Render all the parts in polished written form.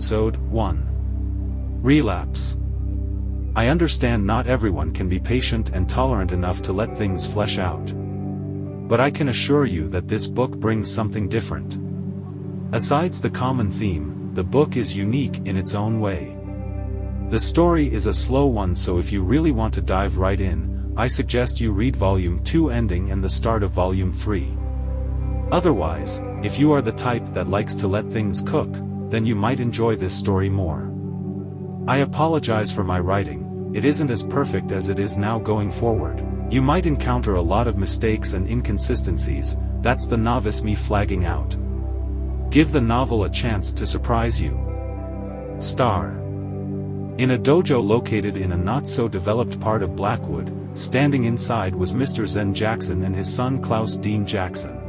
Episode 1. Relapse. I understand not everyone can be patient and tolerant enough to let things flesh out. But I can assure you that this book brings something different. Asides the common theme, the book is unique in its own way. The story is a slow one, so if you really want to dive right in, I suggest you read Volume 2 ending and the start of Volume 3. Otherwise, if you are the type that likes to let things cook, then you might enjoy this story more. I apologize for my writing, it isn't as perfect as it is now going forward. You might encounter a lot of mistakes and inconsistencies, that's the novice me flagging out. Give the novel a chance to surprise you. Star. In a dojo located in a not-so-developed part of Blackwood, standing inside was Mr. Zen Jackson and his son Klaus Dean Jackson.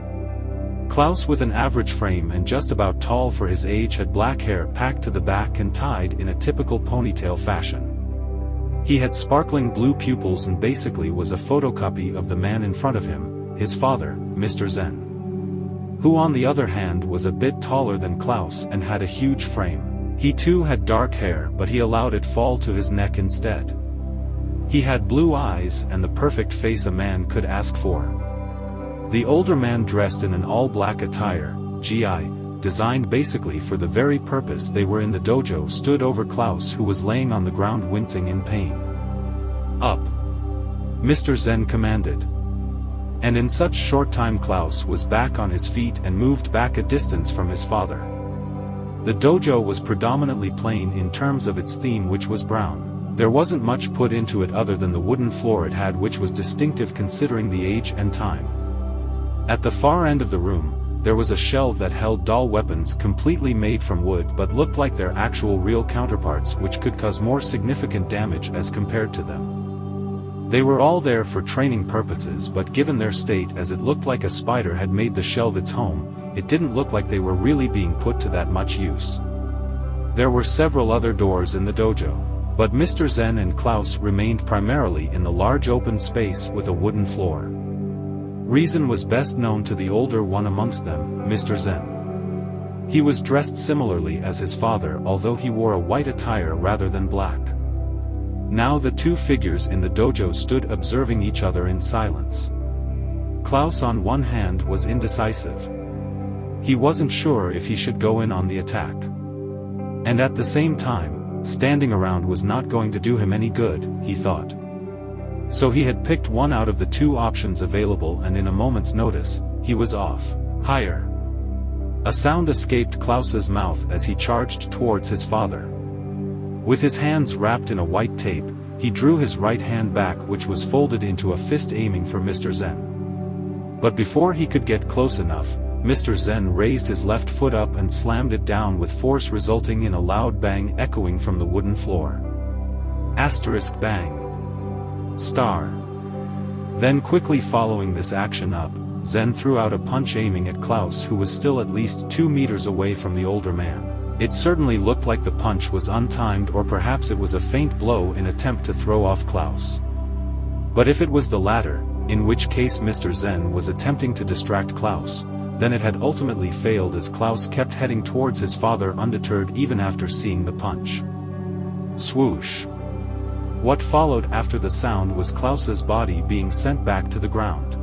Klaus, with an average frame and just about tall for his age, had black hair packed to the back and tied in a typical ponytail fashion. He had sparkling blue pupils and basically was a photocopy of the man in front of him, his father, Mr. Zen. Who on the other hand was a bit taller than Klaus and had a huge frame. He too had dark hair, but he allowed it fall to his neck instead. He had blue eyes and the perfect face a man could ask for. The older man, dressed in an all-black attire, GI, designed basically for the very purpose they were in the dojo, stood over Klaus, who was laying on the ground wincing in pain. "Up!" Mr. Zen commanded. And in such short time Klaus was back on his feet and moved back a distance from his father. The dojo was predominantly plain in terms of its theme, which was brown. There wasn't much put into it other than the wooden floor it had, which was distinctive considering the age and time. At the far end of the room, there was a shelf that held doll weapons completely made from wood but looked like their actual real counterparts, which could cause more significant damage as compared to them. They were all there for training purposes, but given their state, as it looked like a spider had made the shelf its home, it didn't look like they were really being put to that much use. There were several other doors in the dojo, but Mr. Zen and Klaus remained primarily in the large open space with a wooden floor. Reason was best known to the older one amongst them, Mr. Zen. He was dressed similarly as his father, although he wore a white attire rather than black. Now the two figures in the dojo stood observing each other in silence. Klaus on one hand was indecisive. He wasn't sure if he should go in on the attack. And at the same time, standing around was not going to do him any good, he thought. So he had picked one out of the two options available, and in a moment's notice, he was off. Higher! A sound escaped Klaus's mouth as he charged towards his father. With his hands wrapped in a white tape, he drew his right hand back, which was folded into a fist, aiming for Mr. Zen. But before he could get close enough, Mr. Zen raised his left foot up and slammed it down with force, resulting in a loud bang echoing from the wooden floor. Asterisk bang. Star. Then quickly following this action up, Zen threw out a punch aiming at Klaus, who was still at least 2 meters away from the older man. It certainly looked like the punch was untimed, or perhaps it was a feint blow in attempt to throw off Klaus. But if it was the latter, in which case Mr. Zen was attempting to distract Klaus, then it had ultimately failed, as Klaus kept heading towards his father undeterred even after seeing the punch. Swoosh. What followed after the sound was Klaus's body being sent back to the ground.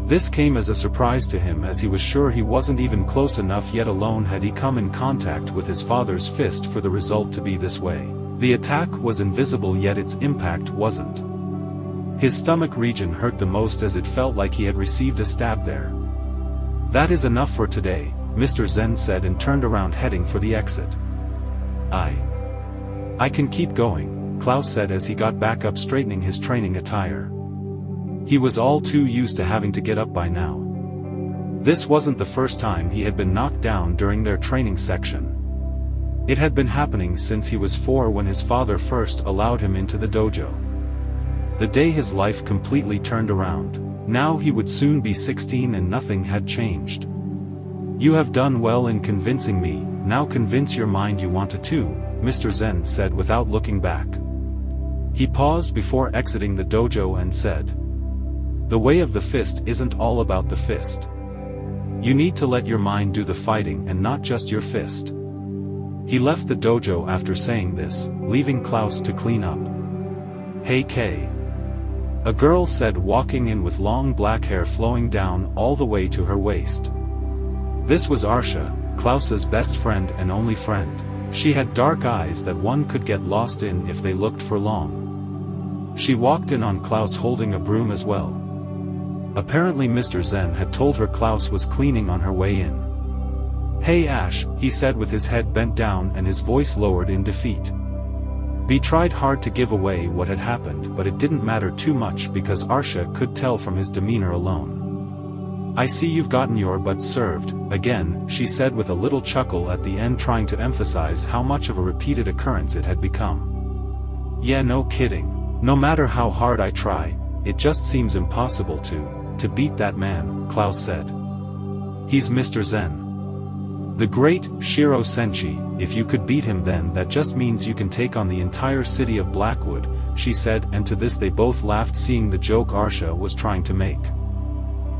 This came as a surprise to him, as he was sure he wasn't even close enough, yet alone had he come in contact with his father's fist for the result to be this way. The attack was invisible, yet its impact wasn't. His stomach region hurt the most, as it felt like he had received a stab there. "That is enough for today," Mr. Zen said, and turned around, heading for the exit. I can keep going," Klaus said as he got back up, straightening his training attire. He was all too used to having to get up by now. This wasn't the first time he had been knocked down during their training section. It had been happening since he was 4, when his father first allowed him into the dojo. The day his life completely turned around. Now he would soon be 16 and nothing had changed. "You have done well in convincing me, now convince your mind you want to too," Mr. Zen said without looking back. He paused before exiting the dojo and said, "The way of the fist isn't all about the fist. You need to let your mind do the fighting and not just your fist. He left the dojo after saying this, leaving Klaus to clean up. "Hey Kay," a girl said, walking in with long black hair flowing down all the way to her waist. This was Arsha, Klaus's best friend and only friend. She had dark eyes that one could get lost in if they looked for long. She walked in on Klaus holding a broom as well. Apparently Mr. Zen had told her Klaus was cleaning on her way in. "Hey Ash," he said with his head bent down and his voice lowered in defeat. He tried hard to give away what had happened, but it didn't matter too much because Arsha could tell from his demeanor alone. "I see you've gotten your butt served, again," she said with a little chuckle at the end, trying to emphasize how much of a repeated occurrence it had become. "Yeah, no kidding. No matter how hard I try, it just seems impossible to beat that man," Klaus said. "He's Mr. Zen. The great Shiro Senshi. If you could beat him, then that just means you can take on the entire city of Blackwood," she said, and to this they both laughed, seeing the joke Arsha was trying to make.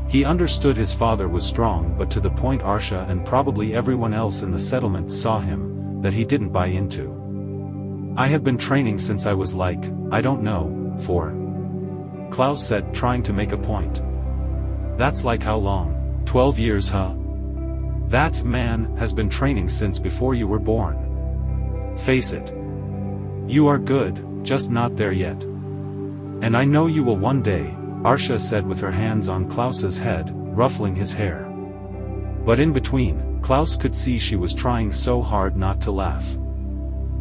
He understood his father was strong, but to the point Arsha and probably everyone else in the settlement saw him, that he didn't buy into. "I have been training since I was like, I don't know, 4. Klaus said, trying to make a point. "That's like how long? 12 years, huh? That man has been training since before you were born. Face it. You are good, just not there yet. And I know you will one day," Arsha said with her hands on Klaus's head, ruffling his hair. But in between, Klaus could see she was trying so hard not to laugh.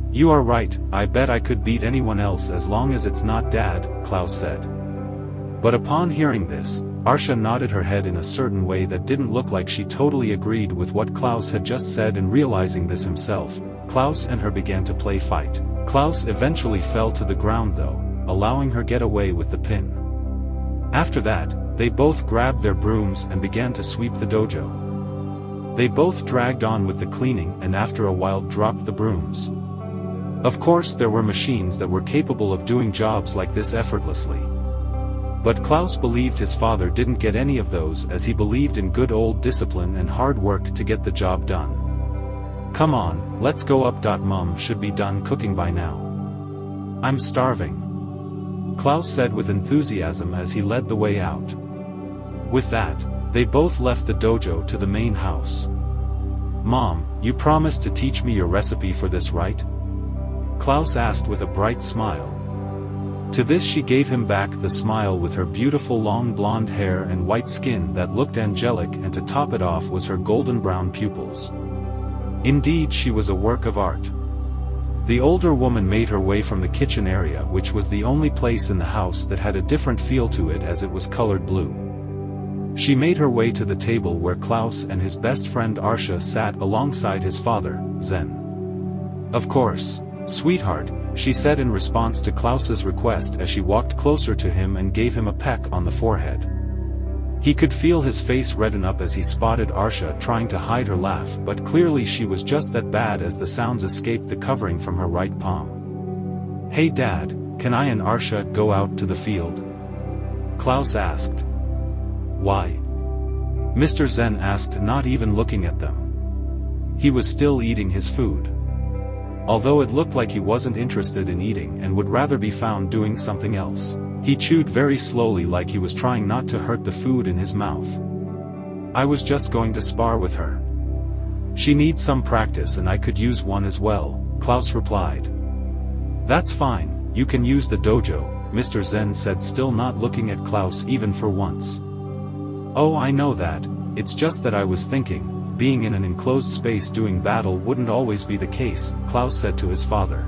"You are right, I bet I could beat anyone else as long as it's not Dad," Klaus said. But upon hearing this, Arsha nodded her head in a certain way that didn't look like she totally agreed with what Klaus had just said, and realizing this himself, Klaus and her began to play fight. Klaus eventually fell to the ground though, allowing her get away with the pin. After that, they both grabbed their brooms and began to sweep the dojo. They both dragged on with the cleaning and after a while dropped the brooms. Of course there were machines that were capable of doing jobs like this effortlessly. But Klaus believed his father didn't get any of those, as he believed in good old discipline and hard work to get the job done. "Come on, let's go up. Mom should be done cooking by now. I'm starving," Klaus said with enthusiasm as he led the way out. With that, they both left the dojo to the main house. "Mom, you promised to teach me your recipe for this, right?" Klaus asked with a bright smile. To this she gave him back the smile with her beautiful long blonde hair and white skin that looked angelic, and to top it off was her golden brown pupils. Indeed, she was a work of art. The older woman made her way from the kitchen area, which was the only place in the house that had a different feel to it as it was colored blue. She made her way to the table where Klaus and his best friend Arsha sat alongside his father, Zen. "Of course, sweetheart," she said in response to Klaus's request as she walked closer to him and gave him a peck on the forehead. He could feel his face redden up as he spotted Arsha trying to hide her laugh, but clearly she was just that bad as the sounds escaped the covering from her right palm. "Hey Dad, can I and Arsha go out to the field?" Klaus asked. "Why?" Mr. Zen asked, not even looking at them. He was still eating his food. Although it looked like he wasn't interested in eating and would rather be found doing something else, he chewed very slowly like he was trying not to hurt the food in his mouth. "I was just going to spar with her. She needs some practice and I could use one as well," Klaus replied. "That's fine, you can use the dojo," Mr. Zen said, still not looking at Klaus even for once. "Oh, I know that, it's just that I was thinking, being in an enclosed space doing battle wouldn't always be the case," Klaus said to his father.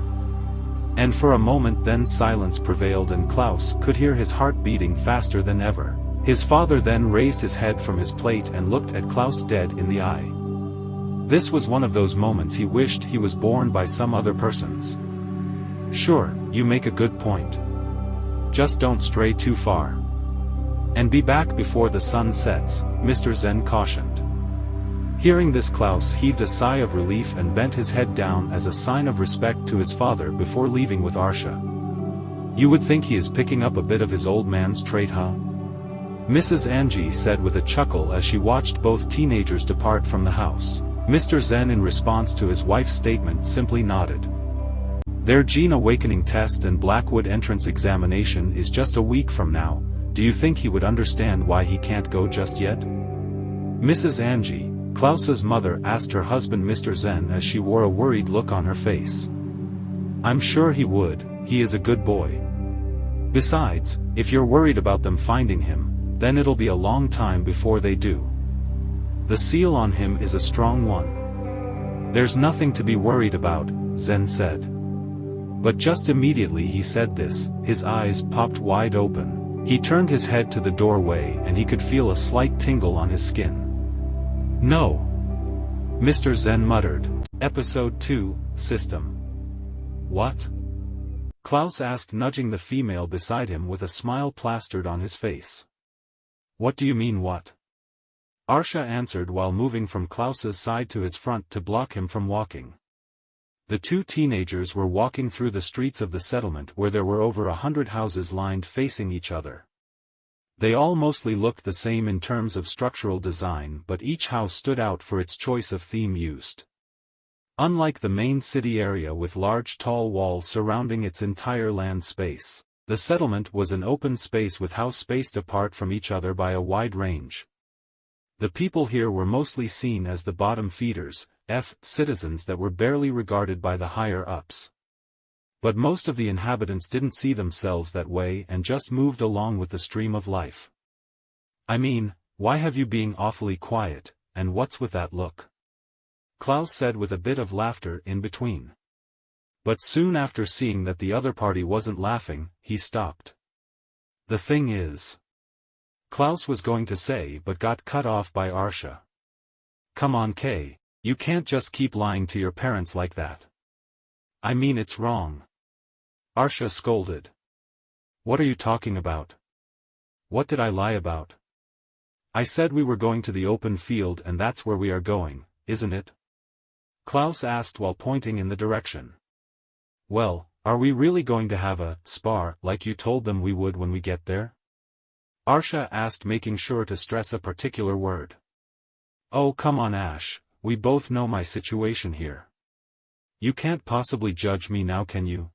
And for a moment then silence prevailed and Klaus could hear his heart beating faster than ever. His father then raised his head from his plate and looked at Klaus dead in the eye. This was one of those moments he wished he was born by some other person's. "Sure, you make a good point. Just don't stray too far. And be back before the sun sets," Mr. Zen cautioned. Hearing this, Klaus heaved a sigh of relief and bent his head down as a sign of respect to his father before leaving with Arsha. "You would think he is picking up a bit of his old man's trait, huh?" Mrs. Angie said with a chuckle as she watched both teenagers depart from the house. Mr. Zen in response to his wife's statement simply nodded. Their gene awakening test and Blackwood entrance examination is just a week from now. Do you think he would understand why he can't go just yet? Mrs. Angie, Klaus's mother, asked her husband Mr. Zen as she wore a worried look on her face. I'm sure he would, he is a good boy. Besides, if you're worried about them finding him, then it'll be a long time before they do. The seal on him is a strong one. There's nothing to be worried about, Zen said. But just immediately he said this, his eyes popped wide open. He turned his head to the doorway and he could feel a slight tingle on his skin. No. Mr. Zen muttered. Episode 2, System. What? Klaus asked, nudging the female beside him with a smile plastered on his face. What do you mean what? Arsha answered while moving from Klaus's side to his front to block him from walking. The two teenagers were walking through the streets of the settlement where there were over 100 houses lined facing each other. They all mostly looked the same in terms of structural design, but each house stood out for its choice of theme used. Unlike the main city area with large tall walls surrounding its entire land space, the settlement was an open space with houses spaced apart from each other by a wide range. The people here were mostly seen as the bottom feeders, citizens that were barely regarded by the higher-ups. But most of the inhabitants didn't see themselves that way and just moved along with the stream of life. I mean, why have you being awfully quiet, and what's with that look? Klaus said with a bit of laughter in between. But soon after seeing that the other party wasn't laughing, he stopped. The thing is... Klaus was going to say but got cut off by Arsha. Come on Kay, you can't just keep lying to your parents like that. I mean it's wrong. Arsha scolded. What are you talking about? What did I lie about? I said we were going to the open field and that's where we are going, isn't it? Klaus asked while pointing in the direction. Well, are we really going to have a spar like you told them we would when we get there? Arsha asked, making sure to stress a particular word. Oh come on Ash, we both know my situation here. You can't possibly judge me now, can you?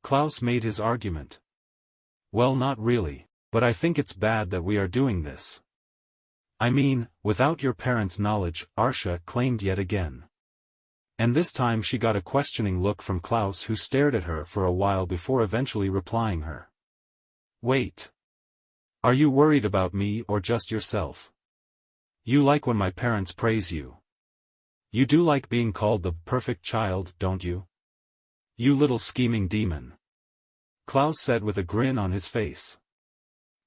Klaus made his argument. Well, not really, but I think it's bad that we are doing this. I mean, without your parents' knowledge, Arsha claimed yet again. And this time she got a questioning look from Klaus, who stared at her for a while before eventually replying her. Wait. Are you worried about me or just yourself? You like when my parents praise you. You do like being called the perfect child, don't you? You little scheming demon. Klaus said with a grin on his face.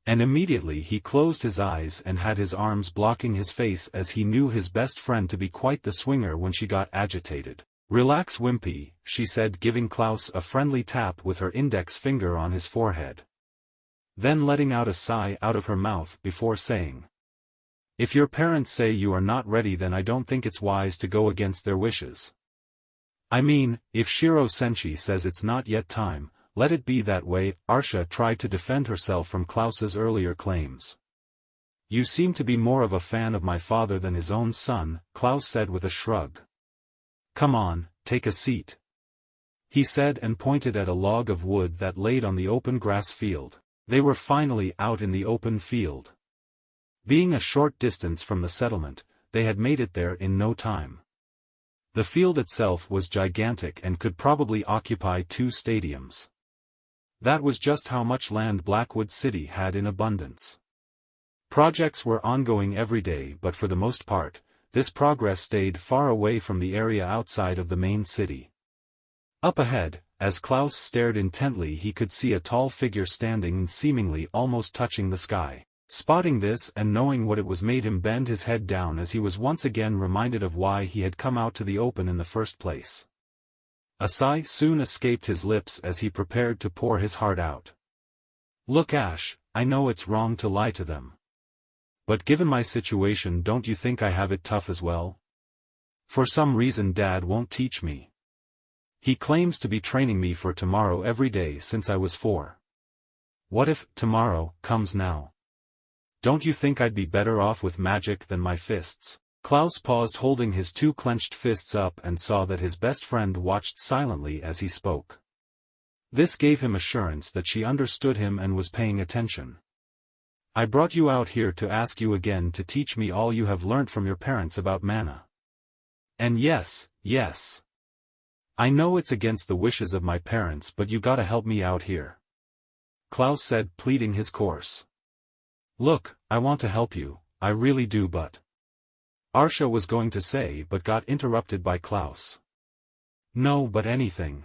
And immediately he closed his eyes and had his arms blocking his face, as he knew his best friend to be quite the swinger when she got agitated. Relax Wimpy, she said, giving Klaus a friendly tap with her index finger on his forehead. Then letting out a sigh out of her mouth before saying, if your parents say you are not ready, then I don't think it's wise to go against their wishes. I mean, if Shiro Senshi says it's not yet time, let it be that way. Arsha tried to defend herself from Klaus's earlier claims. You seem to be more of a fan of my father than his own son, Klaus said with a shrug. Come on, take a seat. He said and pointed at a log of wood that laid on the open grass field. They were finally out in the open field. Being a short distance from the settlement, they had made it there in no time. The field itself was gigantic and could probably occupy 2 stadiums. That was just how much land Blackwood City had in abundance. Projects were ongoing every day, but for the most part, this progress stayed far away from the area outside of the main city. Up ahead, as Klaus stared intently, he could see a tall figure standing and seemingly almost touching the sky. Spotting this and knowing what it was made him bend his head down, as he was once again reminded of why he had come out to the open in the first place. A sigh soon escaped his lips as he prepared to pour his heart out. Look Ash, I know it's wrong to lie to them. But given my situation, don't you think I have it tough as well? For some reason Dad won't teach me. He claims to be training me for tomorrow every day since I was 4. What if tomorrow comes now? Don't you think I'd be better off with magic than my fists? Klaus paused, holding his two clenched fists up, and saw that his best friend watched silently as he spoke. This gave him assurance that she understood him and was paying attention. I brought you out here to ask you again to teach me all you have learnt from your parents about mana. And yes, I know it's against the wishes of my parents, but you gotta help me out here. Klaus said, pleading his course. Look, I want to help you, I really do, but... Arsha was going to say but got interrupted by Klaus. No, but anything.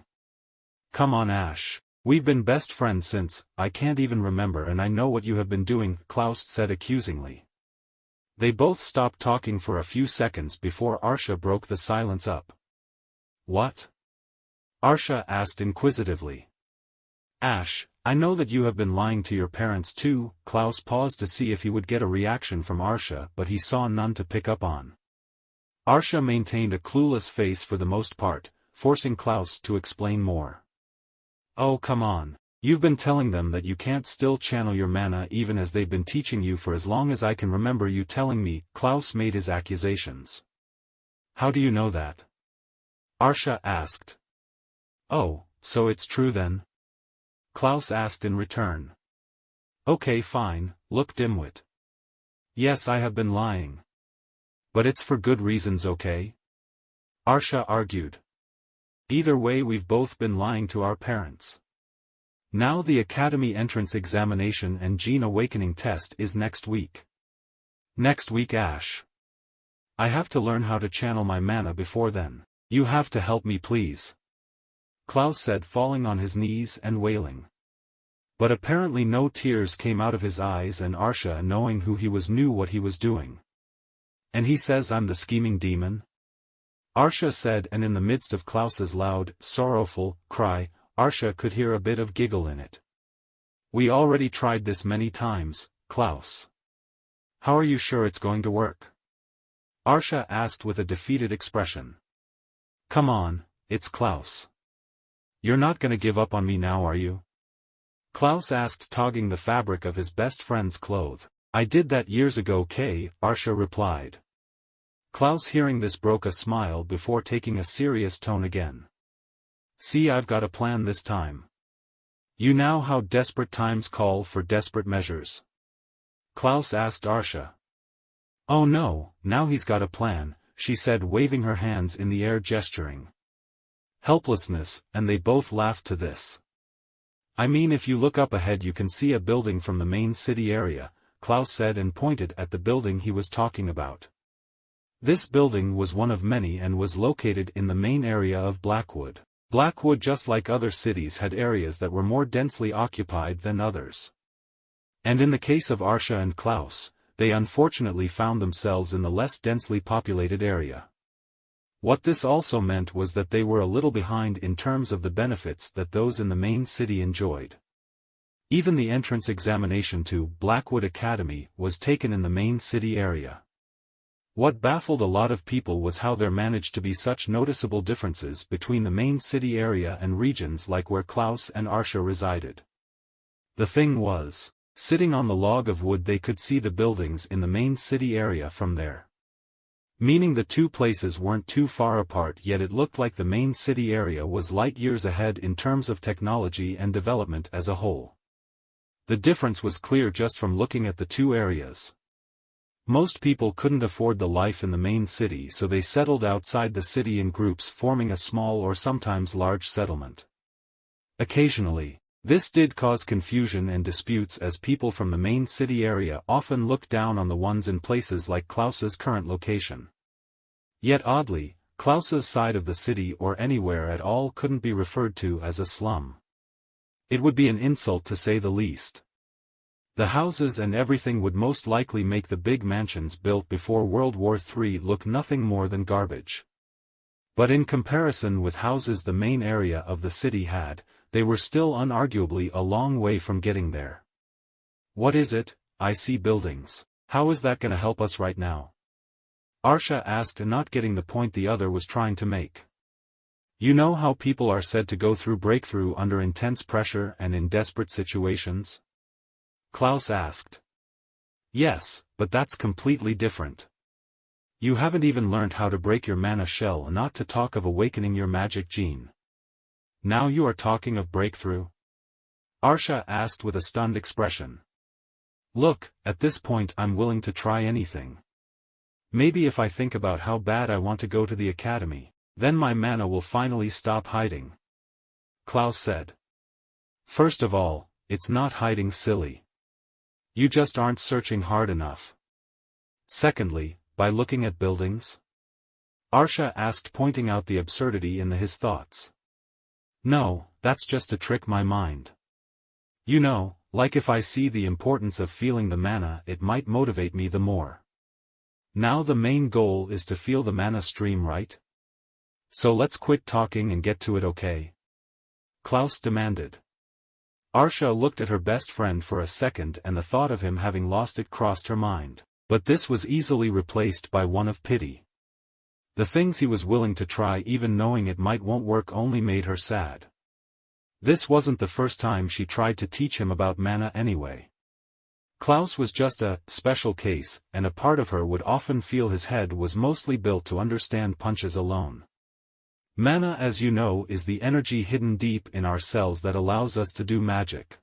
Come on, Ash. We've been best friends since, I can't even remember, and I know what you have been doing, Klaus said accusingly. They both stopped talking for a few seconds before Arsha broke the silence up. What? Arsha asked inquisitively. Ash, I know that you have been lying to your parents too. Klaus paused to see if he would get a reaction from Arsha, but he saw none to pick up on. Arsha maintained a clueless face for the most part, forcing Klaus to explain more. Oh, come on. You've been telling them that you can't still channel your mana even as they've been teaching you for as long as I can remember you telling me. Klaus made his accusations. How do you know that? Arsha asked. Oh, so it's true then? Klaus asked in return. Okay, fine, look, dimwit. Yes, I have been lying. But it's for good reasons, okay? Arsha argued. Either way, we've both been lying to our parents. Now the academy entrance examination and gene awakening test is next week. Next week, Ash. I have to learn how to channel my mana before then. You have to help me, please. Klaus said, falling on his knees and wailing. But apparently no tears came out of his eyes, and Arsha, knowing who he was, knew what he was doing. And he says I'm the scheming demon? Arsha said, and in the midst of Klaus's loud, sorrowful cry, Arsha could hear a bit of giggle in it. We already tried this many times, Klaus. How are you sure it's going to work? Arsha asked with a defeated expression. Come on, it's Klaus. You're not gonna give up on me now, are you? Klaus asked, tugging the fabric of his best friend's cloth. I did that years ago, Kay, Arsha replied. Klaus, hearing this, broke a smile before taking a serious tone again. See, I've got a plan this time. You know how desperate times call for desperate measures? Klaus asked Arsha. Oh no, now he's got a plan, she said, waving her hands in the air, gesturing helplessness, and they both laughed to this. I mean, if you look up ahead you can see a building from the main city area, Klaus said, and pointed at the building he was talking about. This building was one of many and was located in the main area of Blackwood. Blackwood, just like other cities, had areas that were more densely occupied than others. And in the case of Arsha and Klaus, they unfortunately found themselves in the less densely populated area. What this also meant was that they were a little behind in terms of the benefits that those in the main city enjoyed. Even the entrance examination to Blackwood Academy was taken in the main city area. What baffled a lot of people was how there managed to be such noticeable differences between the main city area and regions like where Klaus and Arsha resided. The thing was, sitting on the log of wood they could see the buildings in the main city area from there. Meaning the two places weren't too far apart, yet it looked like the main city area was light years ahead in terms of technology and development as a whole. The difference was clear just from looking at the two areas. Most people couldn't afford the life in the main city, so they settled outside the city in groups, forming a small or sometimes large settlement. Occasionally, this did cause confusion and disputes, as people from the main city area often looked down on the ones in places like Klaus's current location. Yet oddly, Klaus's side of the city or anywhere at all couldn't be referred to as a slum. It would be an insult to say the least. The houses and everything would most likely make the big mansions built before World War III look nothing more than garbage. But in comparison with houses the main area of the city had, they were still unarguably a long way from getting there. What is it? I see buildings. How is that gonna help us right now? Arsha asked, not getting the point the other was trying to make. You know how people are said to go through breakthrough under intense pressure and in desperate situations? Klaus asked. Yes, but that's completely different. You haven't even learned how to break your mana shell, not to talk of awakening your magic gene. Now you are talking of breakthrough? Arsha asked with a stunned expression. Look, at this point I'm willing to try anything. Maybe if I think about how bad I want to go to the academy, then my mana will finally stop hiding. Klaus said. First of all, it's not hiding, silly. You just aren't searching hard enough. Secondly, by looking at buildings? Arsha asked, pointing out the absurdity in his thoughts. No, that's just to trick my mind. You know, like if I see the importance of feeling the mana, it might motivate me the more. Now the main goal is to feel the mana stream, right? So let's quit talking and get to it, okay? Klaus demanded. Arsha looked at her best friend for a second, and the thought of him having lost it crossed her mind, but this was easily replaced by one of pity. The things he was willing to try, even knowing it won't work, only made her sad. This wasn't the first time she tried to teach him about mana anyway. Klaus was just a special case, and a part of her would often feel his head was mostly built to understand punches alone. Mana, as you know, is the energy hidden deep in our cells that allows us to do magic.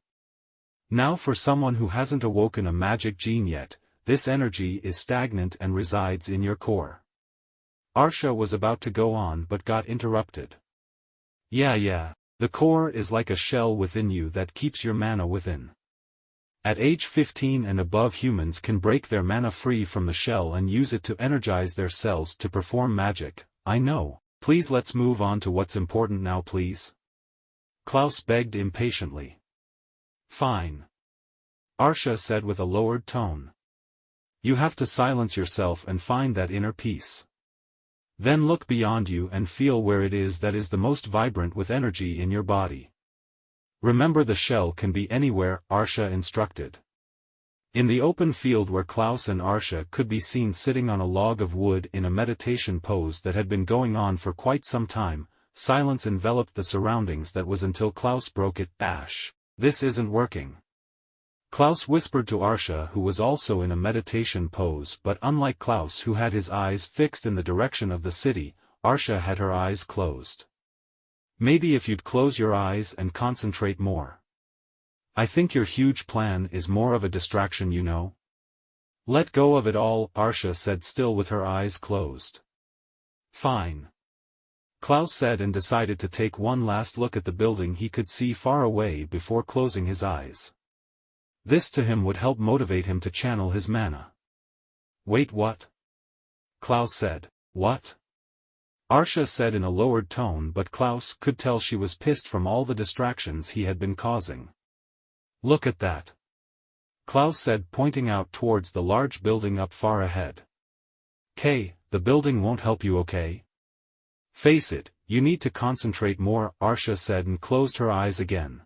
Now for someone who hasn't awoken a magic gene yet, this energy is stagnant and resides in your core. Arsha was about to go on but got interrupted. Yeah, the core is like a shell within you that keeps your mana within. At age 15 and above, humans can break their mana free from the shell and use it to energize their cells to perform magic. I know. Please let's move on to what's important now, please. Klaus begged impatiently. Fine. Arsha said with a lowered tone. You have to silence yourself and find that inner peace. Then look beyond you and feel where it is that is the most vibrant with energy in your body. Remember, the shell can be anywhere, Arsha instructed. In the open field where Klaus and Arsha could be seen sitting on a log of wood in a meditation pose that had been going on for quite some time, silence enveloped the surroundings. That was until Klaus broke it. Ash, this isn't working. Klaus whispered to Arsha, who was also in a meditation pose, but unlike Klaus, who had his eyes fixed in the direction of the city, Arsha had her eyes closed. Maybe if you'd close your eyes and concentrate more. I think your huge plan is more of a distraction, you know. Let go of it all, Arsha said, still with her eyes closed. Fine. Klaus said, and decided to take one last look at the building he could see far away before closing his eyes. This to him would help motivate him to channel his mana. Wait, what? Klaus said. What? Arsha said in a lowered tone, but Klaus could tell she was pissed from all the distractions he had been causing. Look at that. Klaus said, pointing out towards the large building up far ahead. Kay, the building won't help you, okay? Face it, you need to concentrate more, Arsha said, and closed her eyes again.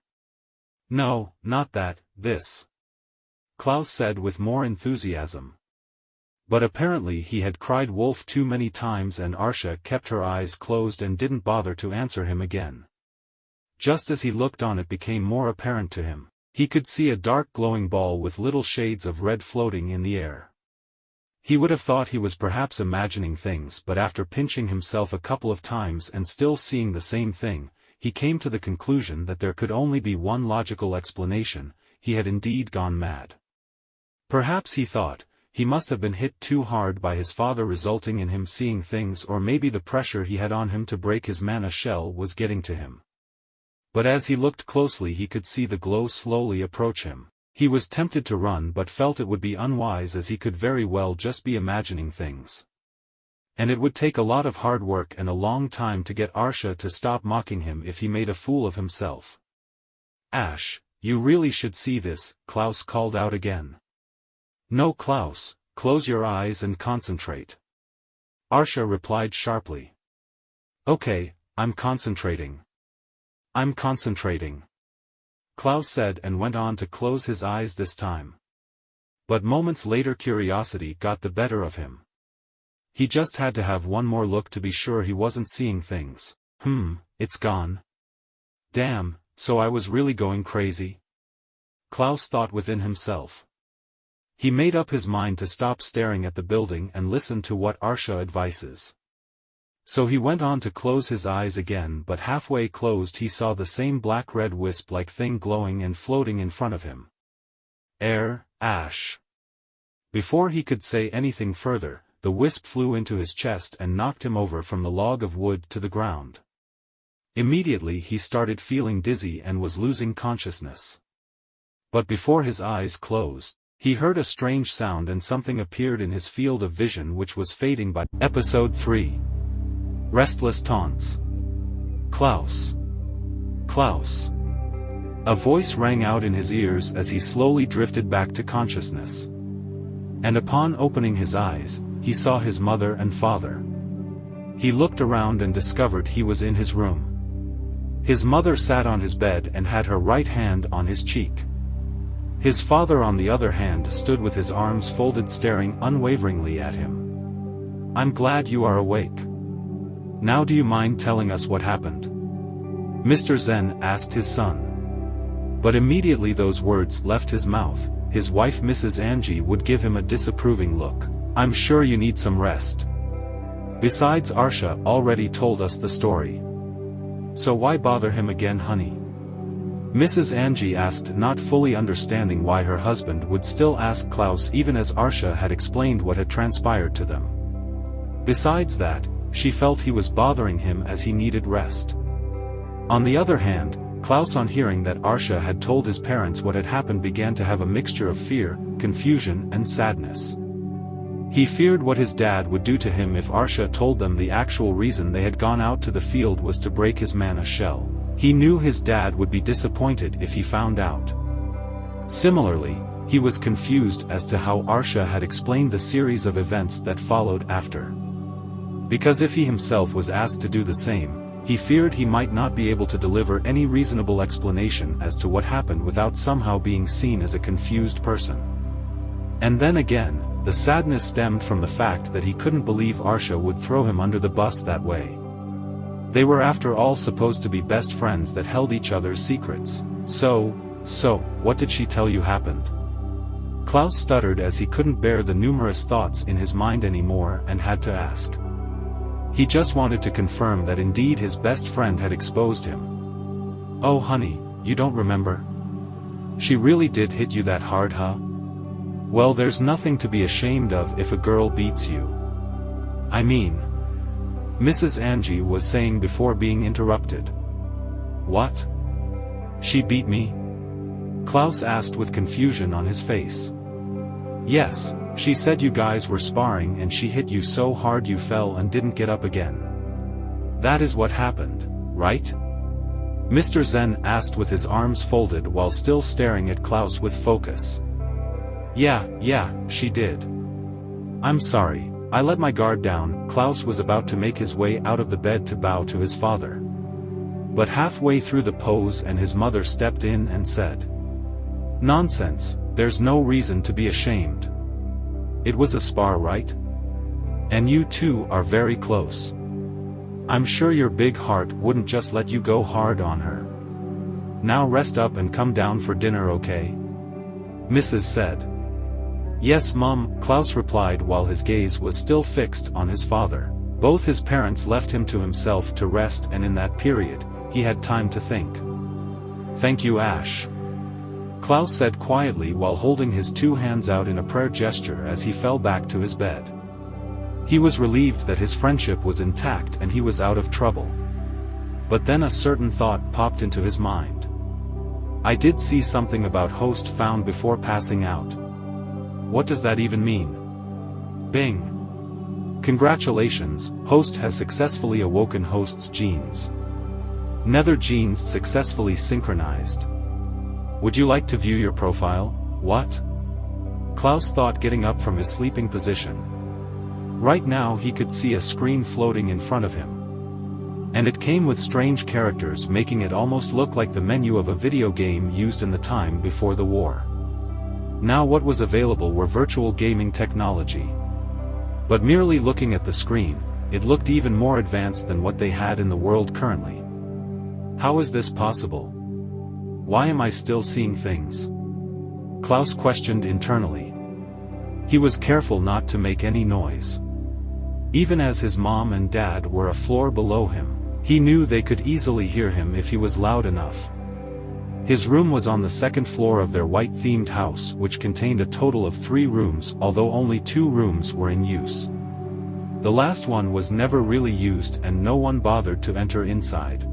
No, not that, this. Klaus said with more enthusiasm. But apparently he had cried wolf too many times, and Arsha kept her eyes closed and didn't bother to answer him again. Just as he looked on, it became more apparent to him. He could see a dark glowing ball with little shades of red floating in the air. He would have thought he was perhaps imagining things, but after pinching himself a couple of times and still seeing the same thing, he came to the conclusion that there could only be one logical explanation: he had indeed gone mad. Perhaps, he thought, he must have been hit too hard by his father, resulting in him seeing things, or maybe the pressure he had on him to break his mana shell was getting to him. But as he looked closely, he could see the glow slowly approach him. He was tempted to run, but felt it would be unwise, as he could very well just be imagining things. And it would take a lot of hard work and a long time to get Arsha to stop mocking him if he made a fool of himself. Ash, you really should see this, Klaus called out again. No, Klaus, close your eyes and concentrate. Arsha replied sharply. Okay, I'm concentrating. I'm concentrating. Klaus said, and went on to close his eyes this time. But moments later curiosity got the better of him. He just had to have one more look to be sure he wasn't seeing things. It's gone. Damn, so I was really going crazy? Klaus thought within himself. He made up his mind to stop staring at the building and listen to what Arsha advises. So he went on to close his eyes again, but halfway closed he saw the same black-red wisp-like thing glowing and floating in front of him. Ash. Before he could say anything further, the wisp flew into his chest and knocked him over from the log of wood to the ground. Immediately he started feeling dizzy and was losing consciousness. But before his eyes closed, he heard a strange sound and something appeared in his field of vision which was fading by. Episode 3. Restless Taunts. Klaus. A voice rang out in his ears as he slowly drifted back to consciousness. And upon opening his eyes, he saw his mother and father. He looked around and discovered he was in his room. His mother sat on his bed and had her right hand on his cheek. His father on the other hand stood with his arms folded staring unwaveringly at him. "I'm glad you are awake. Now do you mind telling us what happened?" Mr. Zen asked his son. But immediately those words left his mouth, his wife Mrs. Angie would give him a disapproving look. "I'm sure you need some rest. Besides, Arsha already told us the story. So why bother him again, honey?" Mrs. Angie asked, not fully understanding why her husband would still ask Klaus even as Arsha had explained what had transpired to them. Besides that, she felt he was bothering him as he needed rest. On the other hand, Klaus, on hearing that Arsha had told his parents what had happened, began to have a mixture of fear, confusion and sadness. He feared what his dad would do to him if Arsha told them the actual reason they had gone out to the field was to break his mana shell. He knew his dad would be disappointed if he found out. Similarly, he was confused as to how Arsha had explained the series of events that followed after. Because if he himself was asked to do the same, he feared he might not be able to deliver any reasonable explanation as to what happened without somehow being seen as a confused person. And then again, the sadness stemmed from the fact that he couldn't believe Arsha would throw him under the bus that way. They were after all supposed to be best friends that held each other's secrets. So, what did she tell you happened? Klaus stuttered as he couldn't bear the numerous thoughts in his mind anymore and had to ask. He just wanted to confirm that indeed his best friend had exposed him. "Oh honey, you don't remember? She really did hit you that hard, huh? Well, there's nothing to be ashamed of if a girl beats you. I mean," Mrs. Angie was saying before being interrupted. "What? She beat me?" Klaus asked with confusion on his face. "Yes, she said you guys were sparring and she hit you so hard you fell and didn't get up again. That is what happened, right?" Mr. Zen asked with his arms folded while still staring at Klaus with focus. Yeah, she did. I'm sorry, I let my guard down." Klaus was about to make his way out of the bed to bow to his father. But halfway through the pose and his mother stepped in and said, "Nonsense, there's no reason to be ashamed. It was a spar, right? And you two are very close. I'm sure your big heart wouldn't just let you go hard on her. Now rest up and come down for dinner, okay?" Mrs. said. "Yes, Mum," Klaus replied while his gaze was still fixed on his father. Both his parents left him to himself to rest, and in that period, he had time to think. "Thank you, Ash," Klaus said quietly while holding his two hands out in a prayer gesture as he fell back to his bed. He was relieved that his friendship was intact and he was out of trouble. But then a certain thought popped into his mind. "I did see something about host found before passing out. What does that even mean?" Bing! Congratulations, host has successfully awoken host's genes. Nether genes successfully synchronized. Would you like to view your profile? What? Klaus thought, getting up from his sleeping position. Right now he could see a screen floating in front of him. And it came with strange characters, making it almost look like the menu of a video game used in the time before the war. Now what was available were virtual gaming technology. But merely looking at the screen, it looked even more advanced than what they had in the world currently. How is this possible? Why am I still seeing things? Klaus questioned internally. He was careful not to make any noise. Even as his mom and dad were a floor below him, he knew they could easily hear him if he was loud enough. His room was on the second floor of their white-themed house, which contained a total of 3 rooms, although only 2 rooms were in use. The last one was never really used and no one bothered to enter inside.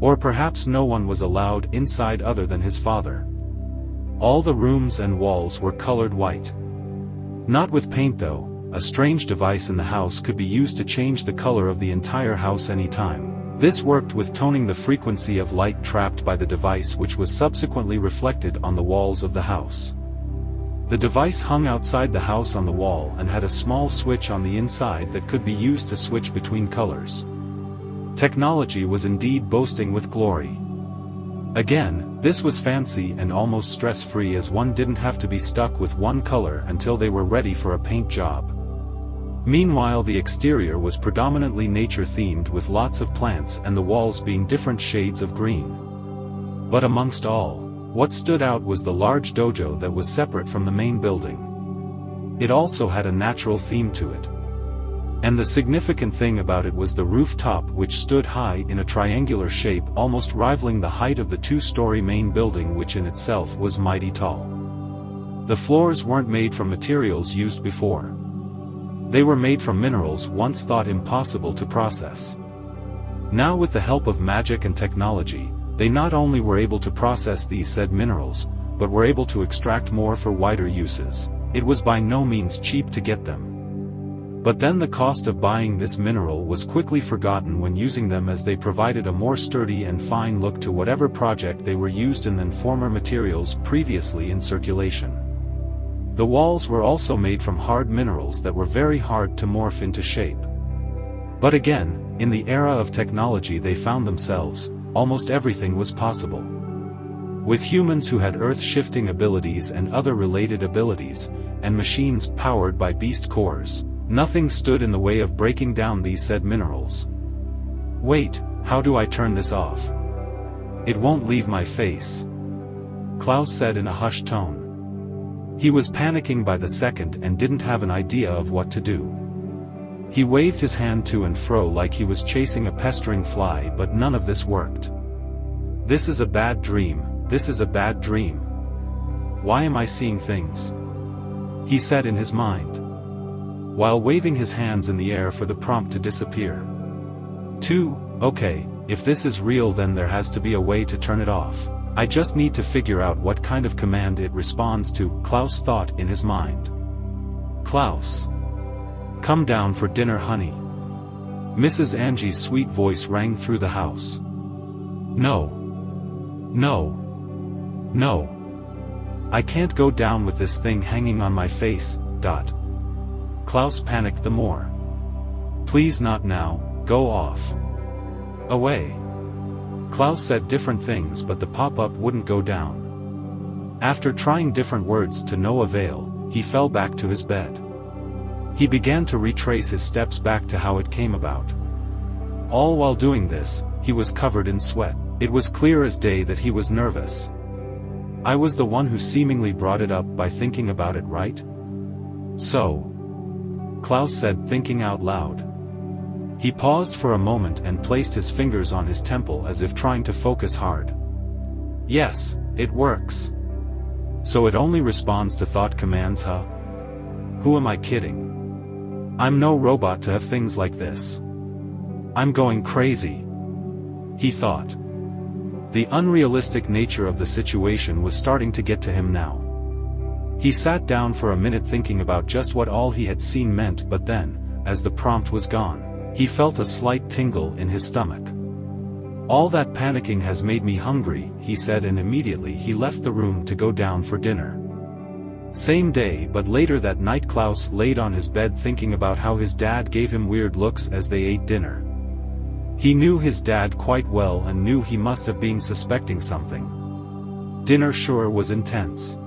Or perhaps no one was allowed inside other than his father. All the rooms and walls were colored white. Not with paint though. A strange device in the house could be used to change the color of the entire house anytime. This worked with toning the frequency of light trapped by the device, which was subsequently reflected on the walls of the house. The device hung outside the house on the wall and had a small switch on the inside that could be used to switch between colors. Technology was indeed boasting with glory. Again, this was fancy and almost stress-free, as one didn't have to be stuck with one color until they were ready for a paint job. Meanwhile, the exterior was predominantly nature-themed, with lots of plants and the walls being different shades of green. But amongst all, what stood out was the large dojo that was separate from the main building. It also had a natural theme to it. And the significant thing about it was the rooftop, which stood high in a triangular shape, almost rivaling the height of the 2-story main building, which in itself was mighty tall. The floors weren't made from materials used before. They were made from minerals once thought impossible to process. Now, with the help of magic and technology, they not only were able to process these said minerals, but were able to extract more for wider uses. It was by no means cheap to get them. But then the cost of buying this mineral was quickly forgotten when using them, as they provided a more sturdy and fine look to whatever project they were used in than former materials previously in circulation. The walls were also made from hard minerals that were very hard to morph into shape. But again, in the era of technology they found themselves, almost everything was possible. With humans who had earth-shifting abilities and other related abilities, and machines powered by beast cores, nothing stood in the way of breaking down these said minerals. Wait, how do I turn this off? It won't leave my face, Klaus said in a hushed tone. He was panicking by the second and didn't have an idea of what to do. He waved his hand to and fro like he was chasing a pestering fly, but none of this worked. This is a bad dream, this is a bad dream. Why am I seeing things? He said in his mind, while waving his hands in the air for the prompt to disappear. Okay, if this is real, then there has to be a way to turn it off. I just need to figure out what kind of command it responds to, Klaus thought in his mind. Klaus! Come down for dinner, honey. Mrs. Angie's sweet voice rang through the house. No. I can't go down with this thing hanging on my face, Klaus panicked the more. Please not now, go off. Away. Klaus said different things, but the pop-up wouldn't go down. After trying different words to no avail, he fell back to his bed. He began to retrace his steps back to how it came about. All while doing this, he was covered in sweat. It was clear as day that he was nervous. I was the one who seemingly brought it up by thinking about it, right? So, Klaus said, thinking out loud. He paused for a moment and placed his fingers on his temple as if trying to focus hard. Yes, it works. So it only responds to thought commands, huh? Who am I kidding? I'm no robot to have things like this. I'm going crazy, he thought. The unrealistic nature of the situation was starting to get to him now. He sat down for a minute thinking about just what all he had seen meant, but then, as the prompt was gone, he felt a slight tingle in his stomach. All that panicking has made me hungry, he said, and immediately he left the room to go down for dinner. Same day, but later that night, Klaus laid on his bed thinking about how his dad gave him weird looks as they ate dinner. He knew his dad quite well and knew he must have been suspecting something. Dinner sure was intense.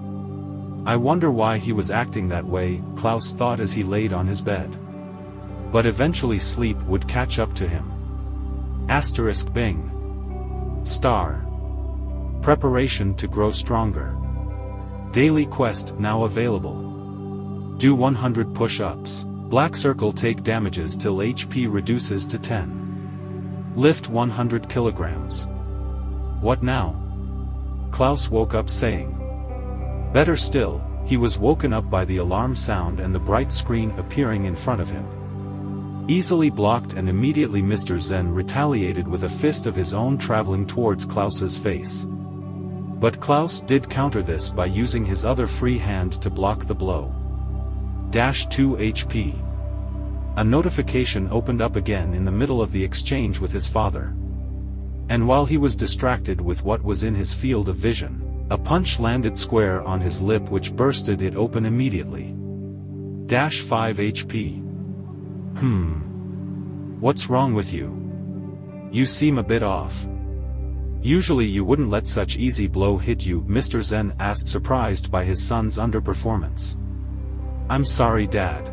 I wonder why he was acting that way, Klaus thought as he laid on his bed. But eventually sleep would catch up to him. Bing. Star. Preparation to grow stronger. Daily quest now available. Do 100 push-ups. Black circle take damages till HP reduces to 10. Lift 100 kilograms. What now? Klaus woke up saying. Better still, he was woken up by the alarm sound and the bright screen appearing in front of him. Easily blocked, and immediately Mr. Zen retaliated with a fist of his own traveling towards Klaus's face. But Klaus did counter this by using his other free hand to block the blow. -2 HP. A notification opened up again in the middle of the exchange with his father. And while he was distracted with what was in his field of vision, a punch landed square on his lip which bursted it open immediately. -5 HP. What's wrong with you? You seem a bit off. Usually you wouldn't let such easy blow hit you, Mr. Zen asked, surprised by his son's underperformance. I'm sorry, Dad.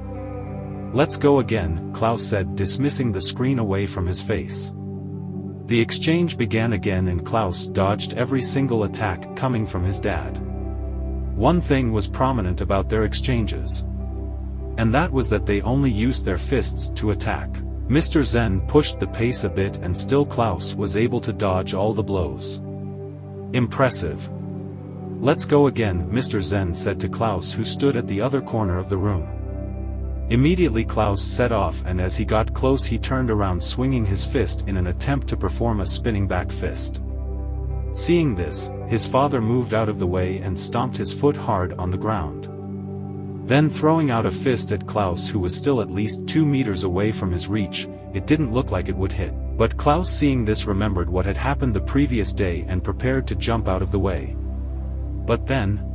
Let's go again, Klaus said, dismissing the screen away from his face. The exchange began again and Klaus dodged every single attack coming from his dad. One thing was prominent about their exchanges. And that was that they only used their fists to attack. Mr. Zen pushed the pace a bit and still Klaus was able to dodge all the blows. Impressive. Let's go again, Mr. Zen said to Klaus, who stood at the other corner of the room. Immediately Klaus set off, and as he got close he turned around swinging his fist in an attempt to perform a spinning back fist. Seeing this, his father moved out of the way and stomped his foot hard on the ground. Then throwing out a fist at Klaus, who was still at least 2 meters away from his reach, it didn't look like it would hit. But Klaus, seeing this, remembered what had happened the previous day and prepared to jump out of the way. But then,